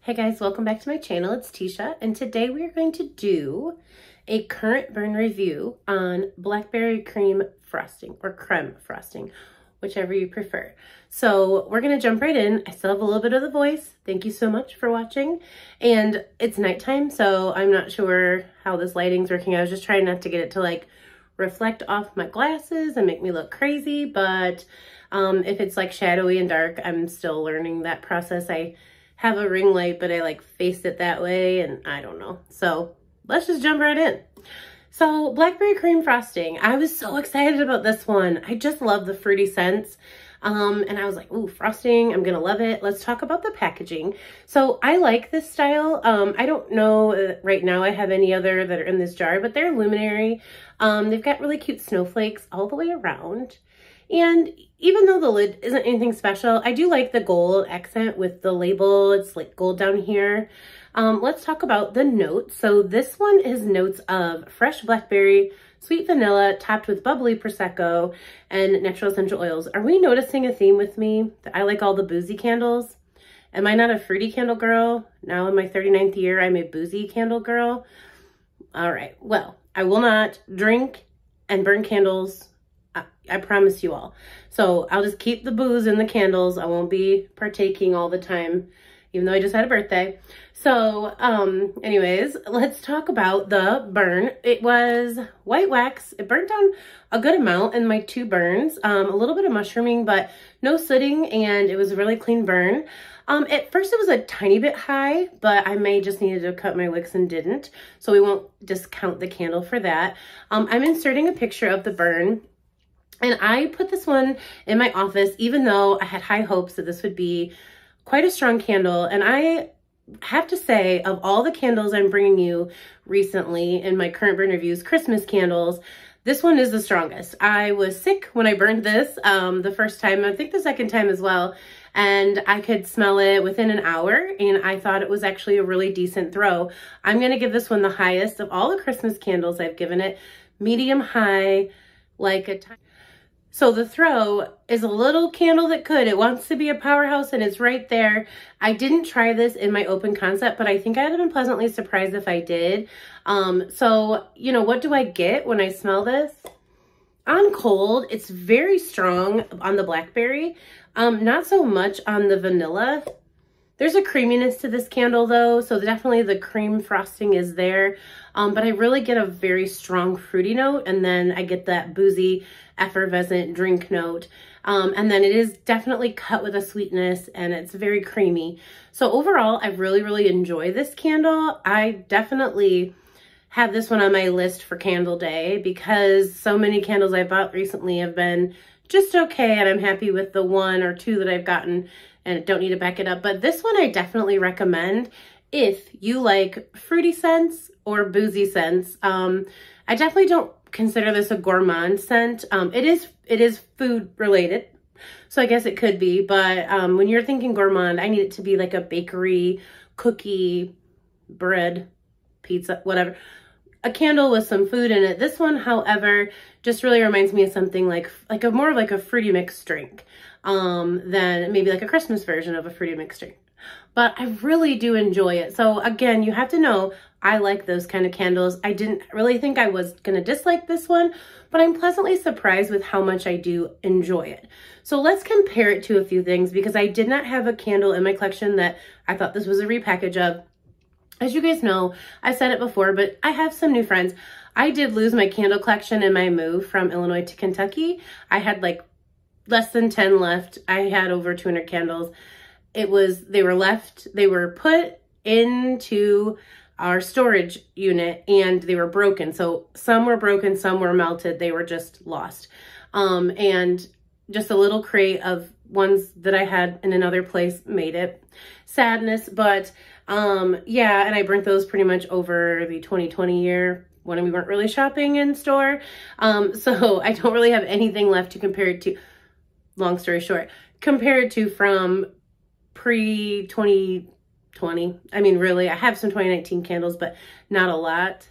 Hey guys, welcome back to my channel. It's Teesha, and today we are going to do a current burn review on Blackberry Creme Frosting or Creme Frosting, whichever you prefer. So we're gonna jump right in. I still have a little bit of the voice. Thank you so much for watching. And it's nighttime, so I'm not sure how this lighting's working. I was just trying not to get it to like reflect off my glasses and make me look crazy, but if it's like shadowy and dark, I'm still learning that process. I have a ring light, but I like faced it that way and I don't know. So let's just jump right in. So Blackberry Creme Frosting, I was so excited about this one. I just love the fruity scents. And I was like, ooh, frosting, I'm gonna love it. Let's talk about the packaging. So I like this style. I don't know right now I have any other that are in this jar, but they're luminary. They've got really cute snowflakes all the way around. And even though the lid isn't anything special, I do like the gold accent with the label. It's like gold down here. Let's talk about the notes. So this one is notes of fresh blackberry, sweet vanilla, topped with bubbly Prosecco, and natural essential oils. Are we noticing a theme with me? That I like all the boozy candles? Am I not a fruity candle girl? Now in my 39th year, I'm a boozy candle girl. All right, well, I will not drink and burn candles. I promise you all. So I'll just keep the booze in the candles. I won't be partaking all the time, even though I just had a birthday. So anyways, let's talk about the burn. It was white wax. It burnt down a good amount in my two burns. A little bit of mushrooming, but no sooting, and it was a really clean burn. At first it was a tiny bit high, but I may just needed to cut my wicks and didn't. So we won't discount the candle for that. I'm inserting a picture of the burn. And I put this one in my office, even though I had high hopes that this would be quite a strong candle. And I have to say, of all the candles I'm bringing you recently in my current burn reviews, Christmas candles, this one is the strongest. I was sick when I burned this the first time, I think the second time as well. And I could smell it within an hour, and I thought it was actually a really decent throw. I'm gonna give this one the highest of all the Christmas candles I've given it, medium high, like a time. So the throw is a little candle that could. It wants to be a powerhouse and it's right there. I didn't try this in my open concept, but I think I'd have been pleasantly surprised if I did. So, you know, what do I get when I smell this? On cold, it's very strong on the blackberry. Not so much on the vanilla. There's a creaminess to this candle though, so definitely the cream frosting is there. But I really get a very strong fruity note, and then I get that boozy, effervescent drink note. And then it is definitely cut with a sweetness, and it's very creamy. So overall, I really, really enjoy this candle. I definitely have this one on my list for candle day because so many candles I bought recently have been just okay, and I'm happy with the one or two that I've gotten and don't need to back it up. But this one I definitely recommend if you like fruity scents or boozy scents. I definitely don't consider this a gourmand scent. It is food related, so I guess it could be, but when you're thinking gourmand, I need it to be like a bakery, cookie, bread, pizza, whatever. A candle with some food in it. This one, however, just really reminds me of something like more of like a fruity mixed drink than maybe like a Christmas version of a fruity mixed drink. But I really do enjoy it. So again, you have to know I like those kind of candles. I didn't really think I was gonna dislike this one, but I'm pleasantly surprised with how much I do enjoy it. So let's compare it to a few things because I did not have a candle in my collection that I thought this was a repackage of. As you guys know, I've said it before, but I have some new friends. I did lose my candle collection in my move from Illinois to Kentucky. I had like less than 10 left. I had over 200 candles. They were put into our storage unit and they were broken. So some were broken, some were melted. They were just lost. And just a little crate of ones that I had in another place made it. Sadness, but yeah, and I burnt those pretty much over the 2020 year when we weren't really shopping in store. So I don't really have anything left to compare it to, long story short, compared to from pre-2020. I mean, really, I have some 2019 candles, but not a lot.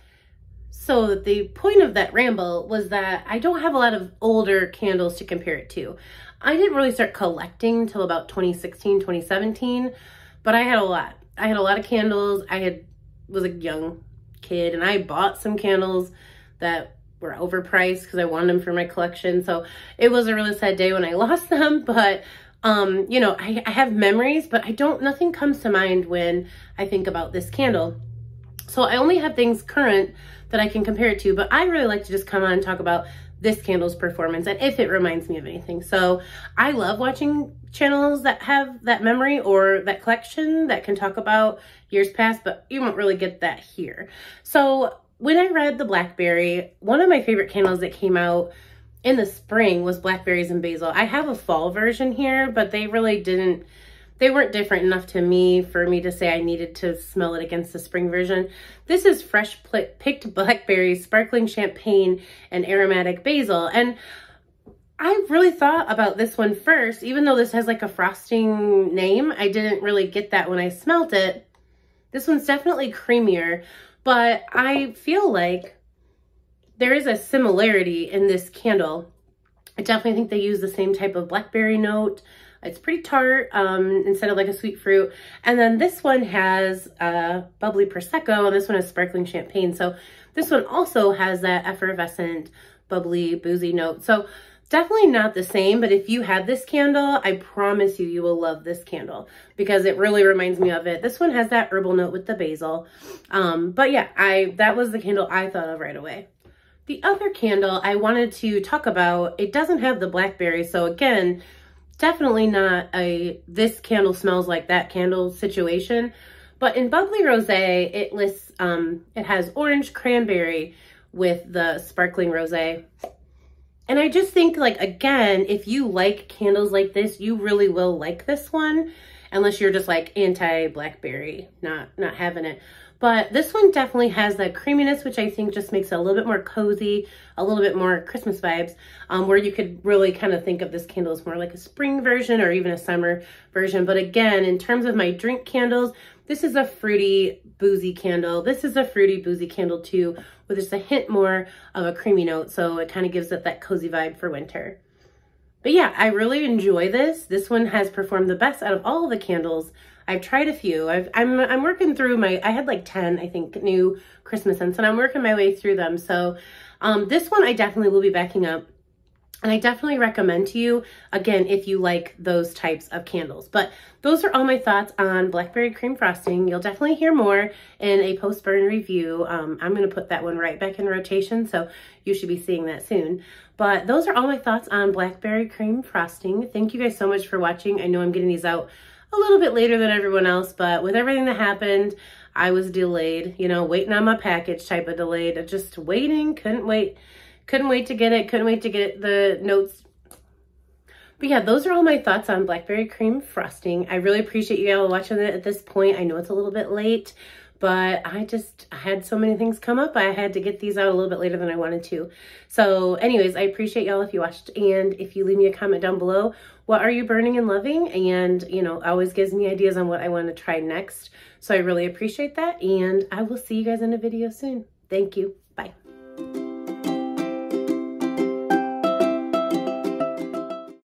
So the point of that ramble was that I don't have a lot of older candles to compare it to. I didn't really start collecting until about 2016, 2017, but I had a lot. I had a lot of candles. Was a young kid and I bought some candles that were overpriced because I wanted them for my collection. So it was a really sad day when I lost them, but you know, I have memories, but nothing comes to mind when I think about this candle. So I only have things current that I can compare it to, but I really like to just come on and talk about this candle's performance and if it reminds me of anything. So I love watching channels that have that memory or that collection that can talk about years past, but you won't really get that here. So when I read the Blackberry, one of my favorite candles that came out in the spring was Blackberries and Basil. I have a fall version here, but they really they weren't different enough to me for me to say I needed to smell it against the spring version. This is fresh picked blackberries, sparkling champagne, and aromatic basil. And I really thought about this one first, even though this has like a frosting name. I didn't really get that when I smelled it. This one's definitely creamier, but I feel like there is a similarity in this candle. I definitely think they use the same type of blackberry note. It's pretty tart instead of like a sweet fruit. And then this one has bubbly Prosecco and this one has sparkling champagne. So this one also has that effervescent, bubbly, boozy note. So definitely not the same, but if you had this candle, I promise you will love this candle because it really reminds me of it. This one has that herbal note with the basil. But yeah, that was the candle I thought of right away. The other candle I wanted to talk about, it doesn't have the blackberry. So again, definitely not this candle smells like that candle situation. But in Bubbly Rosé, it lists, it has orange cranberry with the sparkling rosé. And I just think like, again, if you like candles like this, you really will like this one, unless you're just like anti-blackberry, not having it. But this one definitely has that creaminess, which I think just makes it a little bit more cozy, a little bit more Christmas vibes, where you could really kind of think of this candle as more like a spring version or even a summer version. But again, in terms of my drink candles, this is a fruity, boozy candle. This is a fruity, boozy candle too, with just a hint more of a creamy note. So it kind of gives it that cozy vibe for winter. But yeah, I really enjoy this. This one has performed the best out of all of the candles. I've tried a few. I'm working through I had like 10, I think, new Christmas scents, and I'm working my way through them. So this one I definitely will be backing up. And I definitely recommend to you, again, if you like those types of candles. But those are all my thoughts on Blackberry Creme Frosting. You'll definitely hear more in a post-burn review. I'm going to put that one right back in rotation, so you should be seeing that soon. But those are all my thoughts on Blackberry Creme Frosting. Thank you guys so much for watching. I know I'm getting these out a little bit later than everyone else, but with everything that happened, I was delayed, you know, waiting on my package type of delayed, just waiting, couldn't wait to get it, the notes. But yeah, those are all my thoughts on Blackberry Creme Frosting. I really appreciate you all watching it at this point. I know it's a little bit late, but I had so many things come up. I had to get these out a little bit later than I wanted to. So anyways, I appreciate y'all if you watched, and if you leave me a comment down below, what are you burning and loving? And, you know, always gives me ideas on what I want to try next. So I really appreciate that, and I will see you guys in a video soon. Thank you.